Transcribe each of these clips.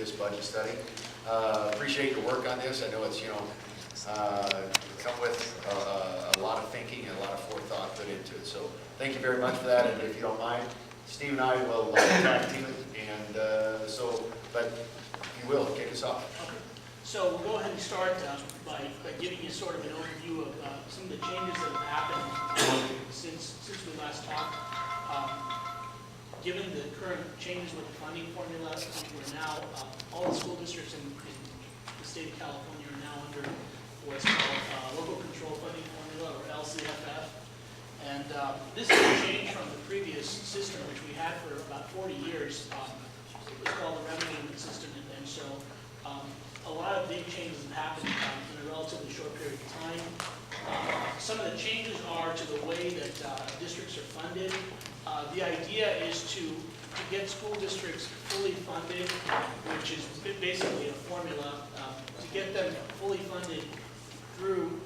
this budget study. Appreciate your work on this. I know it's, come with a lot of thinking and a lot of forethought put into it. So thank you very much for that. And if you don't mind, Steve and I will tag team it. And but if you will, kick us off. Okay. So we'll go ahead and start by giving you sort of an overview of some of the changes that have happened since we last talked. Given the current changes with the funding formula, we're now, all the school districts in the state of California are now under what's called Local Control Funding Formula, or LCPF. And this is a change from the previous system, which we had for about 40 years. It was called the revenue system, and so a lot of big changes have happened in a relatively short period of time. Some of the changes are to the way that districts are funded. The idea is to get school districts fully funded, which is basically a formula, to get them fully funded through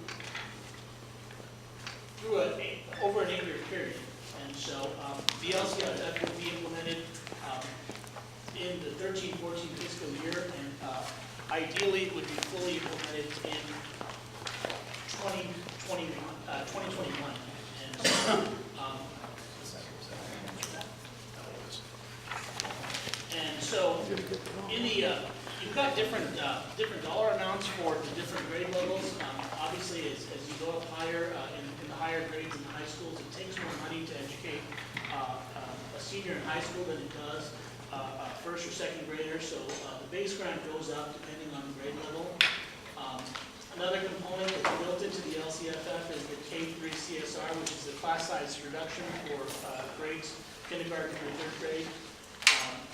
over an 8-year period. And so the LCPF will be implemented in the 13-14 fiscal year, and ideally it would be fully implemented in 2021. And so, in the you've got different dollar amounts for the different grade levels. Obviously, as you go up higher in the higher grades in the high schools, it takes more money to educate a senior in high school than it does a first or second grader. So the base grant goes up depending on the grade level. Another component that's built into the LCPF is the K-3 CSR, which is the class size reduction for grades kindergarten through 3rd grade.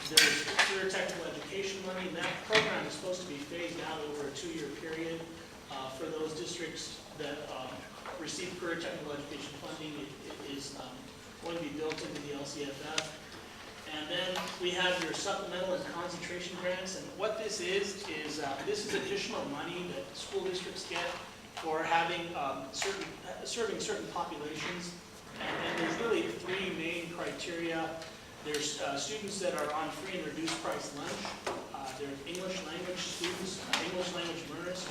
There's career technical education money, and that program is supposed to be phased out over a 2-year period. For those districts that receive career technical education funding, it is going to be built into the LCPF. And then we have your supplemental and concentration grants, and what this is this is additional money that school districts get for having serving certain populations. And there's really 3 main criteria. There's students that are on free and reduced price lunch. There's English language students, English language learners,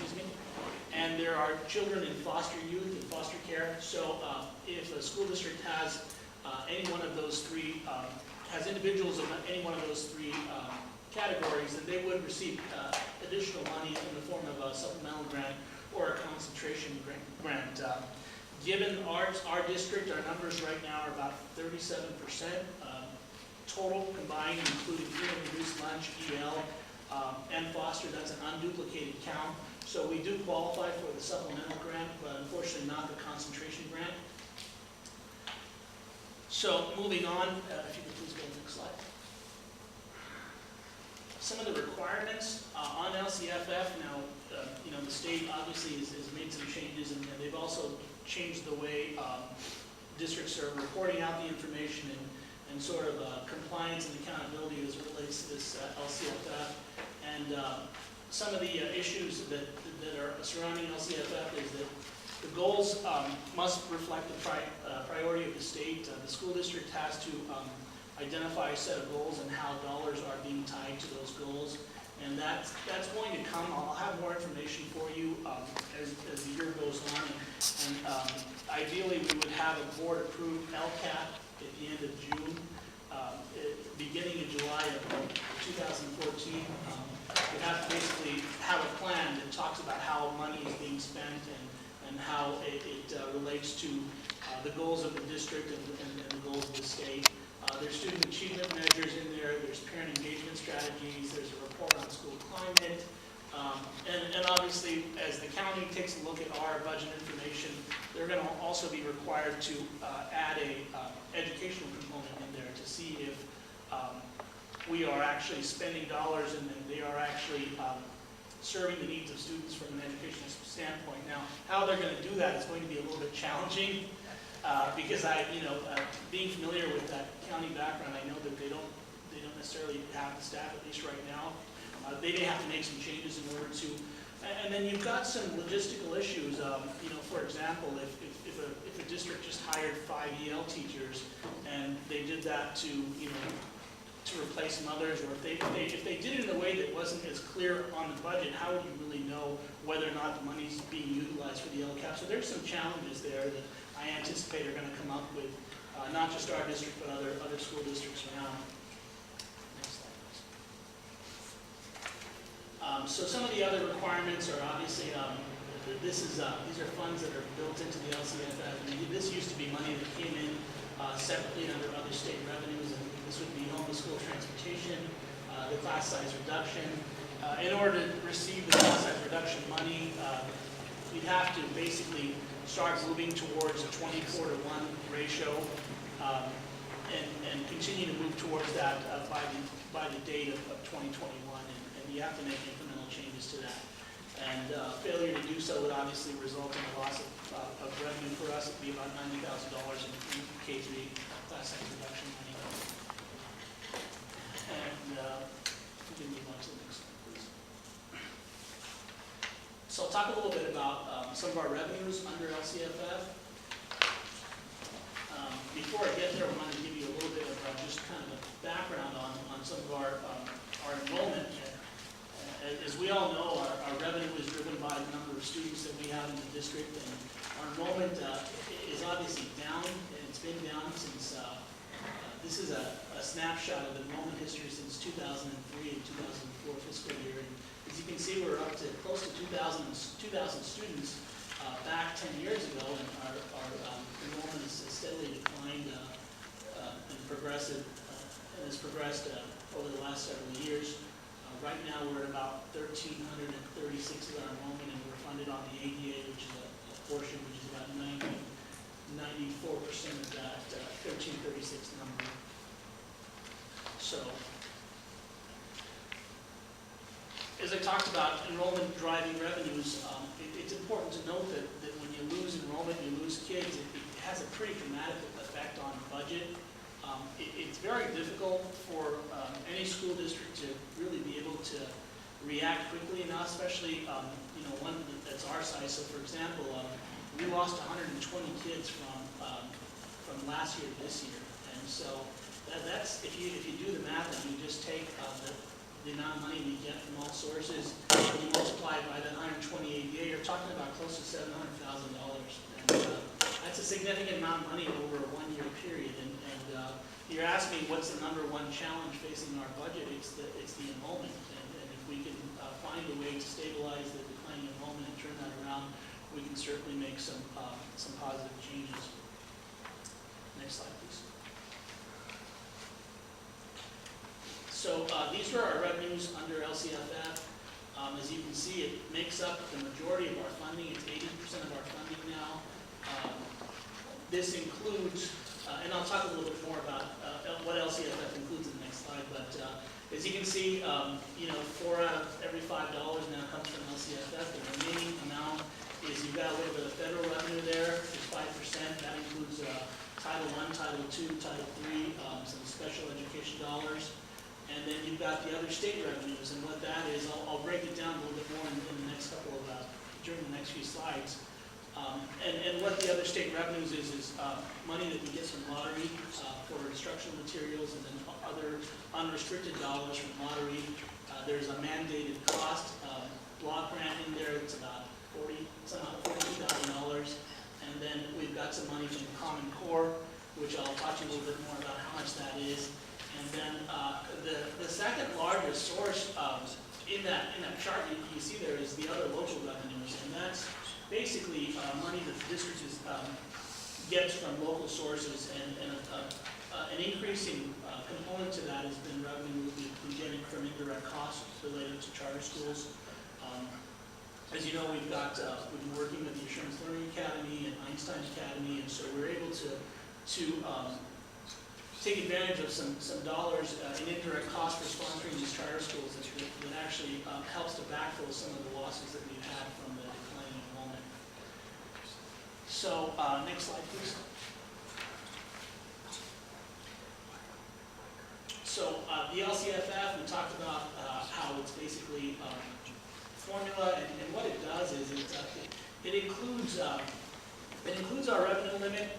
and there are children in foster youth and foster care. So if a school district has any one of those 3, has individuals of any one of those 3 categories, then they would receive additional money in the form of a supplemental grant or a concentration grant. Given our district, our numbers right now are about 37%. Total combined, including free and reduced lunch, EL, and foster, that's an unduplicated count. So we do qualify for the supplemental grant, but unfortunately not the concentration grant. So moving on, if you could please go to the next slide. Some of the requirements on LCPF now, the state obviously has made some changes, and they've also changed the way districts are reporting out the information and sort of compliance and accountability as it relates to this LCPF. And some of the issues that are surrounding LCPF is that the goals must reflect the priority of the state. The school district has to identify a set of goals and how dollars are being tied to those goals. And that's going to come. I'll have more information for you as the year goes on. And ideally, we would have a board-approved LCAP at the end of June. Beginning in July of 2014, we have to basically have a plan that talks about how money is being spent and how it relates to the goals of the district and the goals of the state. There's student achievement measures in there, there's parent engagement strategies, there's a report on school climate, and obviously as the county takes a look at our budget information, they're going to also be required to add a educational component in there to see if we are actually spending dollars and they are actually serving the needs of students from an educational standpoint. Now, how they're going to do that is going to be a little bit challenging because being familiar with that county background, I know that they don't necessarily have the staff, at least right now. They may have to make some changes in order to, and then you've got some logistical issues. For example, if a district just hired 5 EL teachers and they did that to replace some others, or if they did it in the way way that wasn't as clear on the budget, how would you really know whether or not the money's being utilized for the LCAP? So there's some challenges there that I anticipate are going to come up with not just our district, but other school districts around. Next slide, please. So some of the other requirements are obviously, these are funds that are built into the LCFF. And this used to be money that came in separately under other state revenues, and this would be home to school transportation, the class size reduction. In order to receive the class size reduction money, you'd have to basically start moving towards a 24-to-1 ratio, and continue to move towards that by the date of 2021, and you have to make incremental changes to that. And failure to do so would obviously result in a loss of revenue for us. It'd be about $90,000 in K-3 class size reduction money. And we can move on to the next one, please. So I'll talk a little bit about some of our revenues under LCFF. Before I get there, I want to give you a little bit of just kind of a background on some of our enrollment. As we all know, our revenue is driven by the number of students that we have in the district, and our enrollment is obviously down, and it's been down since, this is a snapshot of enrollment history since 2003 and 2004 fiscal year. And as you can see, we're up to close to 2,000 students back 10 years ago, and our enrollment has steadily declined and progressive, and has progressed over the last several years. Right now, we're at about 1,336 of our enrollment, and we're funded on the ADA, which is a portion, which is about 94% of that 1,336 number. So, as I talked about enrollment driving revenues, it's important to note that when you lose enrollment, you lose kids, it has a pretty dramatic effect on the budget. It's very difficult for any school district to really be able to react quickly, and not especially one that's our size. So, for example, we lost 120 kids from last year to this year, and so that's if you do the math and you just take the amount of money we get from all sources and you multiply it by the 120 ADA, you're talking about close to $700,000, and that's a significant amount of money over a one-year period. And you're asking me what's the #1 challenge facing our budget? It's the enrollment, and if we can find a way to stabilize the declining enrollment and turn that around, we can certainly make some positive changes. Next slide, please. So these are our revenues under LCFF. As you can see, it makes up the majority of our funding. It's 80% of our funding now. This includes, and I'll talk a little bit more about what LCFF includes in the next slide, but as you can see, 4 out of every $5 now comes from LCFF. The remaining amount is, you've got a little bit of federal revenue there, it's 5%. That includes Title I, Title II, Title III, some special education dollars. And then you've got the other state revenues, and what that is, I'll break it down a little bit more in the next couple of, during the next few slides. And what the other state revenues is money that we get from lottery for instructional materials, and then other unrestricted dollars from lottery. There's a mandated cost block grant in there that's about $42,000. And then we've got some money from the Common Core, which I'll talk to you a little bit more about how much that is. And then the second largest source in that chart you see there is the other local revenues, and that's basically money that the district gets from local sources, and an increasing component to that has been revenue we've been getting from indirect costs related to charter schools. As you know, we've been working with the Assurance Learning Academy and Einstein Academy, and so we're able to take advantage of some dollars in indirect costs for sponsoring these charter schools that actually helps to backfill some of the losses that we've had from the declining enrollment. So, next slide, please. So, the LCFF, we talked about how it's basically formula, and what it does is it includes our revenue limit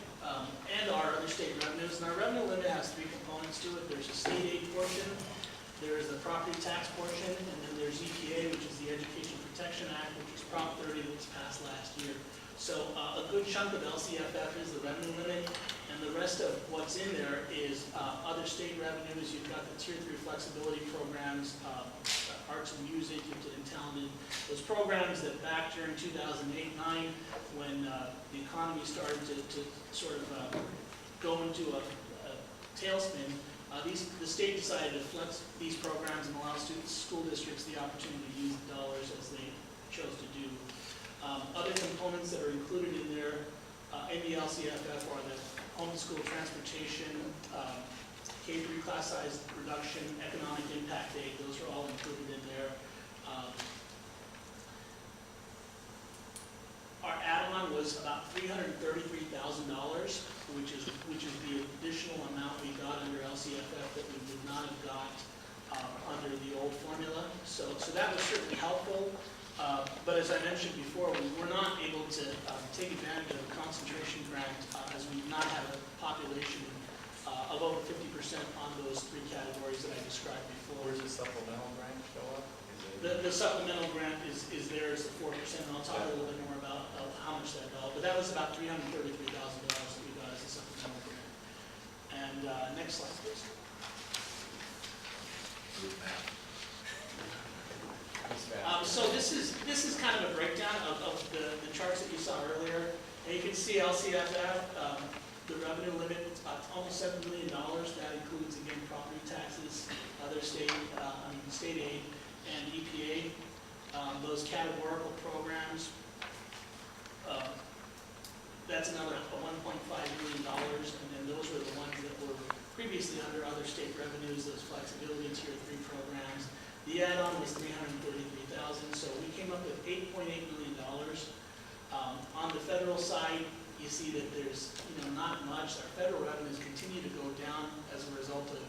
and our other state revenues. And our revenue limit has 3 components to it. There's a state aid portion, there's the property tax portion, and ordinance passed last year. So a good chunk of LCFF is the revenue limit, and the rest of what's in there is other state revenues. You've got the Tier 3 flexibility programs, arts and music, gifted and talented. Those programs that back during 2008-9, when the economy started to sort of go into a tailspin, the state decided to flex these programs and allow school districts the opportunity to use the dollars as they chose to do. Other components that are included in there in the LCFF are the homeschool transportation, K-3 class size reduction, economic impact aid. Those are all included in there. Our add-on was about $333,000, which is the additional amount we got under LCFF that we would not have got under the old formula. So that was certainly helpful. But as I mentioned before, we were not able to take advantage of the concentration grant as we did not have a population of over 50% on those three categories that I described before. Where's the supplemental grant show up? The supplemental grant is there as the 4%, and I'll talk a little bit more about how much that got. But that was about $333,000 that we got as a supplemental grant. And next slide, please. So this is kind of a breakdown of the charts that you saw earlier. And you can see LCFF, the revenue limit is about almost $7 million. That includes, again, property taxes, other state aid, and EPA. Those categorical programs, that's another $1.5 million, and then those were the ones that were previously under other state revenues, those flexibility Tier 3 programs. The add-on was $333,000, so we came up with $8.8 million. On the federal side, you see that there's not much. Our federal revenues continue to go down as a result of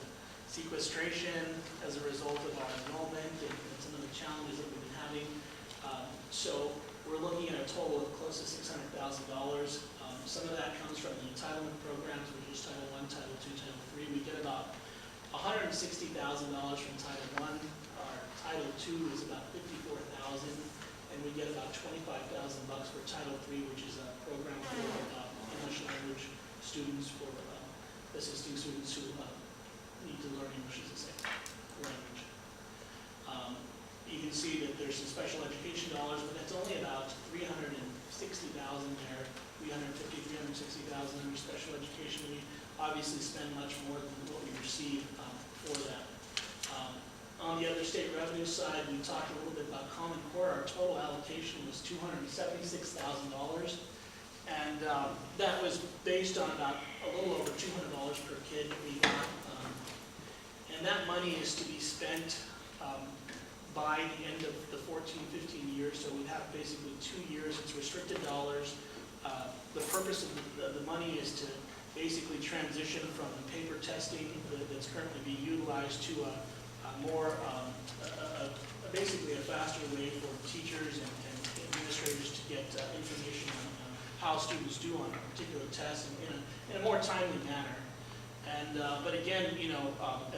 sequestration, as a result of our enrollment, and some of the challenges that we've been having. So we're looking at a total of close to $600,000. Some of that comes from the entitlement programs, which is Title I, Title II, Title III. We get about $160,000 from Title I. Our Title II is about $54,000, and we get about $25,000 for Title III, which is a program for English language students, for assisting students who need to learn English as a second language. You can see that there's some special education dollars, but that's only about $360,000 there, $360,000 under special education. We obviously spend much more than what we receive for that. On the other state revenue side, we talked a little bit about Common Core. Our total allocation was $276,000, and that was based on about a little over $200 per kid that we got. And that money is to be spent by the end of the 14-15 years, so we have basically 2 years. It's restricted dollars. The purpose of the money is to basically transition from paper testing that's currently being utilized to basically a faster way for teachers and administrators to get information on how students do on a particular test in a more timely manner. And but again,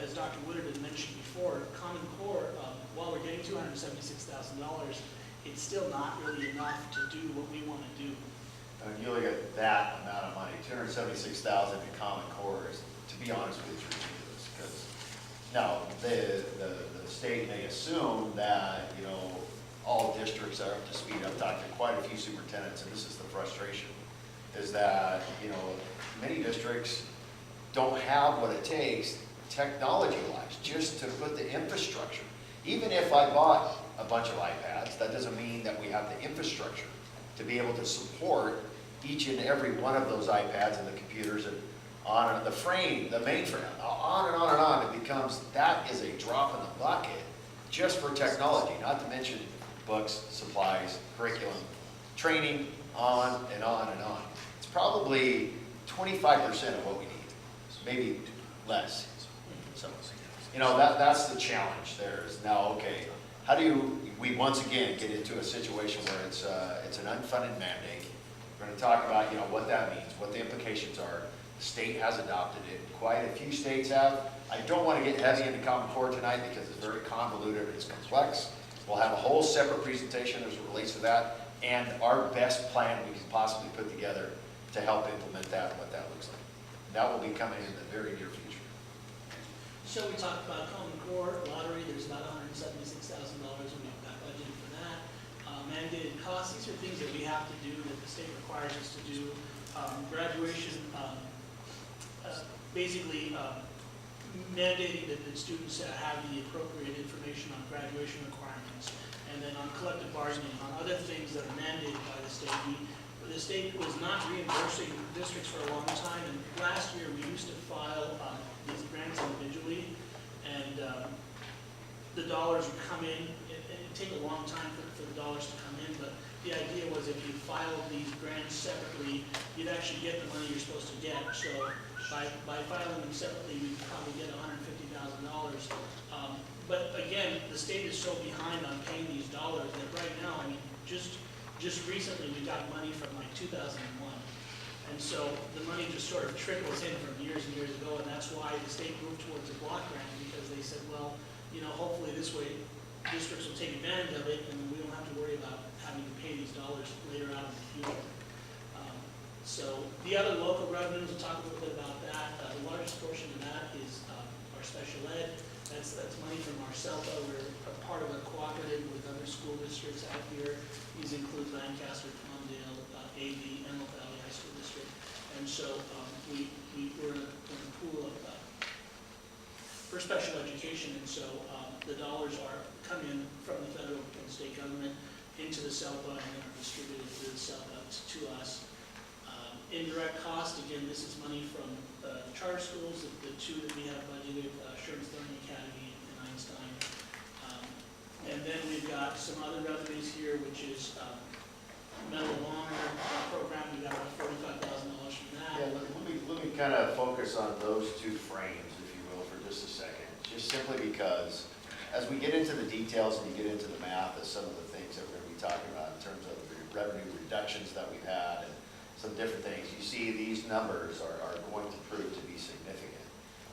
as Dr. Woodard had mentioned before, Common Core, while we're getting $276,000, it's still not really enough to do what we want to do. If you look at that amount of money, $276,000 in Common Core is, to be honest with you, it's ridiculous. Because now the state may assume that all districts are up to speed. I've talked to quite a few superintendents, and this is the frustration: is that many districts don't have what it takes technology-wise just to put the infrastructure. Even if I bought a bunch of iPads, that doesn't mean that we have the infrastructure to be able to support each and every one of those iPads and the computers and on the frame, the mainframe, on and on and on. It becomes, that is a drop in the bucket just for technology, not to mention books, supplies, curriculum, training, on and on and on. It's probably 25% of what we need, maybe less. So, that's the challenge there is now, okay, how do we once again get into a situation where it's an unfunded mandate? We're going to talk about, what that means, what the implications are. The state has adopted it. Quite a few states have. I don't want to get heavy into Common Core tonight because it's very convoluted, it's complex. We'll have a whole separate presentation as it relates to that. and our best plan we can possibly put together to help implement that, what that looks like. That will be coming in the very near future. So we talked about Common Core lottery, there's about $176,000 we've got budgeted for that. Mandated costs, these are things that we have to do, that the state requires us to do. Graduation, basically mandating that the students have the appropriate information on graduation requirements. And then on collective bargaining, on other things that are mandated by the state. The state was not reimbursing districts for a long time, and last year we used to file these grants individually, and the dollars would come in. It'd take a long time for the dollars to come in, but the idea was if you filed these grants separately, you'd actually get the money you're supposed to get. So by filing them separately, we'd probably get $150,000. But again, the state is so behind on paying these dollars that right now, I mean, just recently we got money from like 2001. And so the money just sort of trickles in from years and years ago, and that's why the state moved towards a block grant, because they said, well, you know, hopefully this way districts will take advantage of it, and we don't have to worry about having to pay these dollars later on in the future. So the other local revenues, we'll talk a little bit about that. The largest portion of that is our special ed. That's money from our CELPA. We're a part of a cooperative with other school districts out here. These include Lancaster, Palmdale, AV, Emerald Valley High School District. And so we're in a pool of for special education, and so the dollars come in from the federal and state government into the CELPA and then are distributed through the CELPA to us. Indirect cost, again, this is money from the charter schools, the two that we have budgeted, Sherman's Learning Academy and Einstein. And then we've got some other revenues here, which is Medal of Honor program. We got about $45,000 from that. Yeah, let me kind of focus on those two frames, if you will, for just a second. Just simply because as we get into the details and you get into the math of some of the things that we're going to be talking about in terms of the revenue reductions that we've had and some different things, you see these numbers are going to prove to be significant.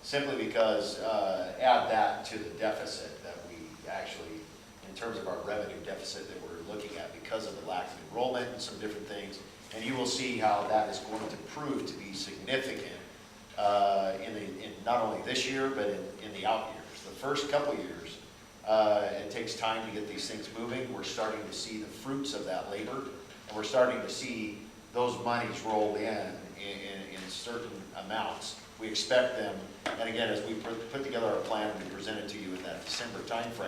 Simply because add that to the deficit that we actually, in terms of our revenue deficit that we're looking at because of the lack of enrollment and some different things, and you will see how that is going to prove to be significant in not only this year, but in the out years. The first couple years, it takes time to get these things moving. We're starting to see the fruits of that labor, and we're starting to see those monies roll in certain amounts. We expect them, and again, as we put together our plan and we present it to you in that December timeframe,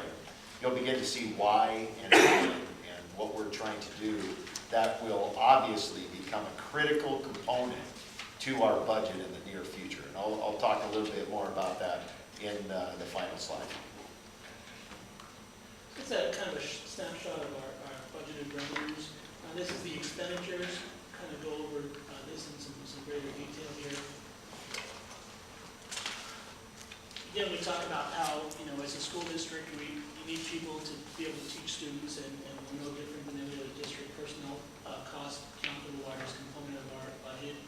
you'll begin to see why and what we're trying to do. That will obviously become a critical component to our budget in the near future. And I'll talk a little bit more about that in the final slide. It's a kind of a snapshot of our budgeted revenues. This is the expenditures. Kind of go over this in some greater detail here. Again, we talk about how, you know, as a school district, you need people to be able to teach students, and we're no different than any other district. Personnel costs account for the largest component of our budget.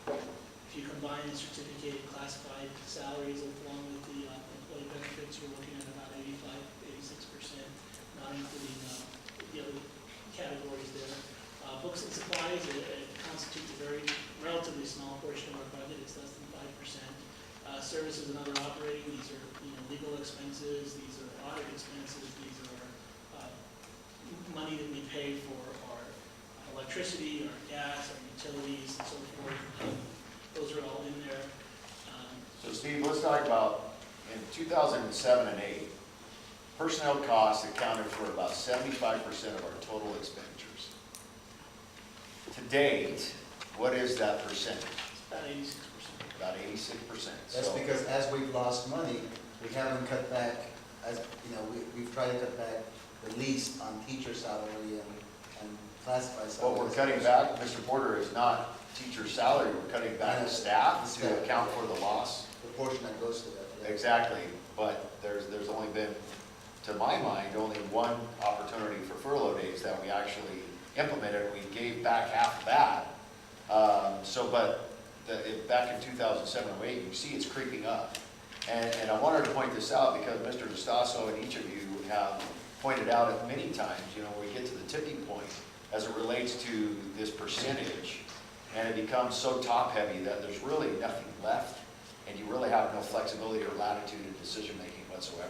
If you combine the certificated classified salaries along with the employee benefits, we're looking at about 85–86%, not including the other categories there. Books and supplies, it constitutes a very relatively small portion of our budget. It's less than 5%. Services and other operating, these are legal expenses, these are audit expenses, these are money that we pay for our electricity, our gas, our utilities, and so forth. Those are all in there. So Steve, let's talk about in 2007 and 8, personnel costs accounted for about 75% of our total expenditures. To date, what is that percentage? It's about 86%. About 86%. That's because as we've lost money, we haven't cut back, as you know, we've tried to cut back the least on teacher salary and classified salary. What we're cutting back, Mr. Porter, is not teacher salary. We're cutting back staff to account for the loss. The portion that goes to that. Yeah. Exactly, but there's only been, to my mind, only one opportunity for furlough days that we actually implemented. We gave back half of that. Back in 2007 or 8, you see it's creeping up. And I wanted to point this out because Mr. DeStasso and each of you have pointed out many times, we get to the tipping point as it relates to this percentage, and it becomes so top-heavy that there's really nothing left, and you really have no flexibility or latitude in decision-making whatsoever.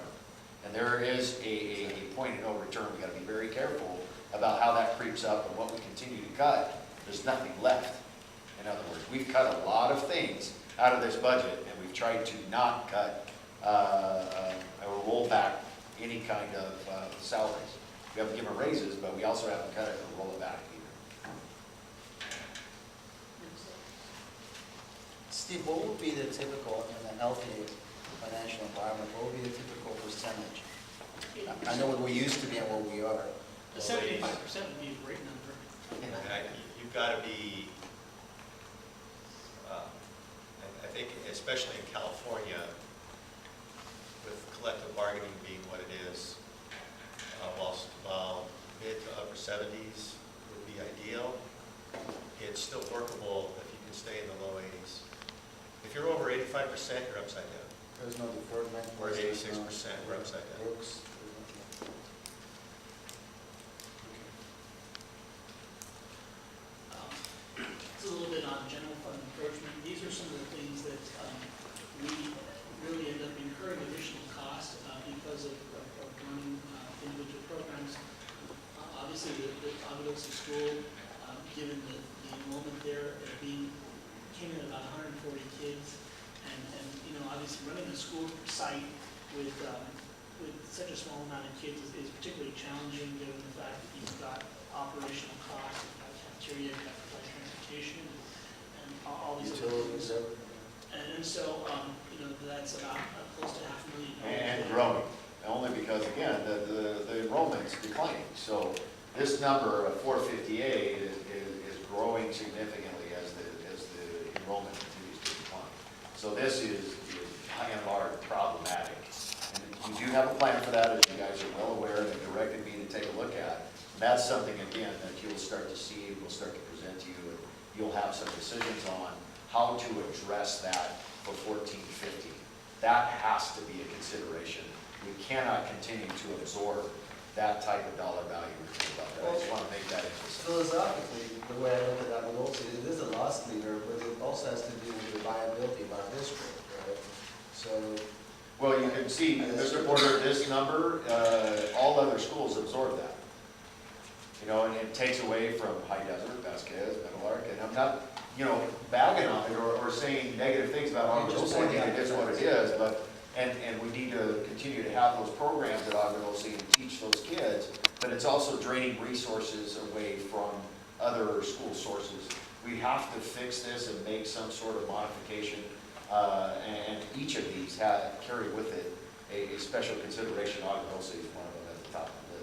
And there is a point of no return. We've got to be very careful about how that creeps up and what we continue to cut. There's nothing left. In other words, we've cut a lot of things out of this budget, and we've tried to not cut or roll back any kind of salaries. We haven't given raises, but we also haven't cut it or roll it back either. Steve, what would be the typical, in a healthy financial environment, what would be the typical percentage? I know what we used to be and what we are. The 75% would be a great number. You've got to be, I think, especially in California, with collective bargaining being what it is, while mid to upper 70s would be ideal, it's still workable if you can stay in the low 80s. If you're over 85%, you're upside down. There's no deferment. We're at 86%, we're upside down. Brooks. It's a little bit on general fund encroachment. These are some of the things that we really end up incurring additional cost because of running individual programs. Obviously, the Agua Dulce school, given the enrollment there came in at about 140 kids, and obviously running a school site with such a small amount of kids is particularly challenging, given the fact that you've got operational costs, you've got cafeteria, you've got transportation, and all these other things. And so, that's about close to $500,000. And growing, only because, again, the enrollment's declining. So this number of 458 is growing significantly as the enrollment continues to decline. So this is by and large problematic. And we do have a plan for that, as you guys are well aware, and have directed me to take a look at. That's something, again, that you'll start to see, we'll start to present to you, and you'll have some decisions on how to address that for 1450. That has to be a consideration. We cannot continue to absorb that type of dollar value into the budget. I just want to make that emphasis. Philosophically, the way I look at that would also, it is a loss leader, but it also has to do with the viability of our district, right? So, Well, you can see, Mr. Porter, this number, all other schools absorb that. And it takes away from High Desert, Vasquez, Meadowlark, and I'm not, bagging on it or saying negative things about Agua Dulce. It is what it is, but, and we need to continue to have those programs at Agua Dulce and teach those kids, but it's also draining resources away from other school sources. We have to fix this and make some sort of modification, and each of these carry with it a special consideration. Agua Dulce is one of them at the top of the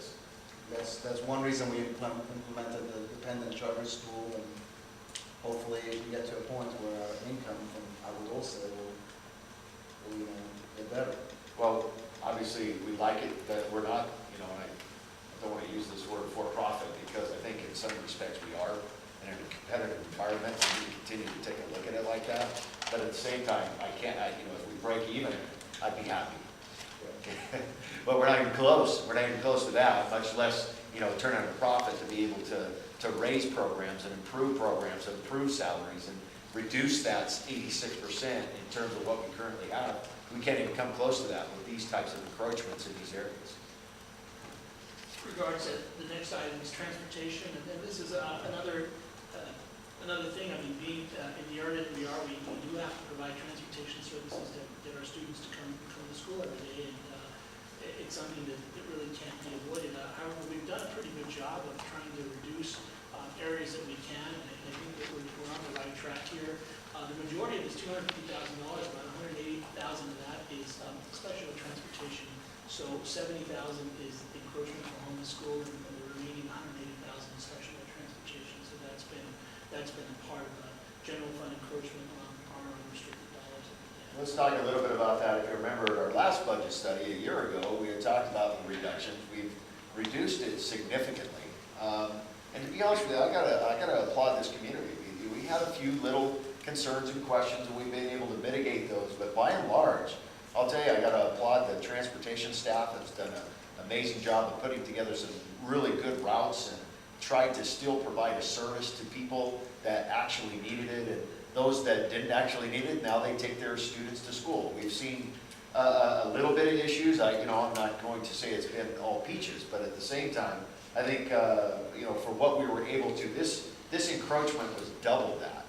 list. that's one reason we implemented the dependent charter school, and hopefully we get to a point where our income from Agua Dulce will get better. Well, obviously, we like it that we're not, and I don't want to use this word for profit, because I think in some respects we are in a competitive environment. We need to continue to take a look at it like that. But at the same time, if we break even, I'd be happy. But we're not even close. We're not even close to that, much less, turn on a profit to be able to raise programs and improve programs and improve salaries and reduce that 86% in terms of what we currently have. We can't even come close to that with these types of encroachments in these areas. With regards to the next item is transportation, and then this is another thing. Being in the area that we are, we do have to provide transportation services to get our students to come to school every day, and it's something that really can't be avoided. However, we've done a pretty good job of trying to reduce areas that we can, and I think that we're on the right track here. The majority of this $250,000, about $180,000 of that is special transportation. So $70,000 is encroachment for home and school, and the remaining $180,000 is special transportation. So that's been a part of the general fund encroachment on our unrestricted dollars. Let's talk a little bit about that. If you remember at our last budget study a year ago, we had talked about the reductions. We've reduced it significantly. And to be honest with you, I gotta applaud this community. We had a few little concerns and questions, and we've been able to mitigate those. But by and large, I'll tell you, I gotta applaud the transportation staff that's done a amazing job of putting together some really good routes and tried to still provide a service to people that actually needed it, and those that didn't actually need it, now they take their students to school. We've seen a little bit of issues. I'm not going to say it's been all peaches, but at the same time, I think, for what we were able to, this encroachment was double that.